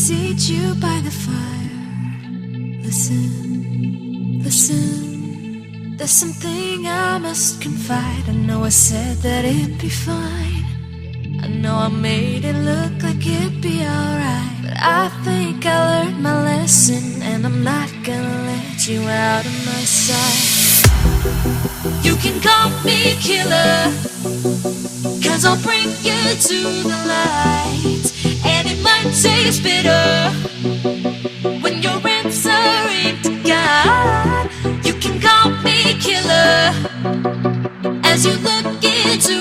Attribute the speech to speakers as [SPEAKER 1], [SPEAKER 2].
[SPEAKER 1] seat you by the fire. Listen, listen, there's something I must confide. I know I said that it'd be fine. I know I made it look like it'd be alright, but I think I learned my lesson, and I'm not gonna let you out of my sight. You can call me killer, 'cause I'll bring you to the light. And it might taste bitter when you're answering to God. You can call me killer as you look into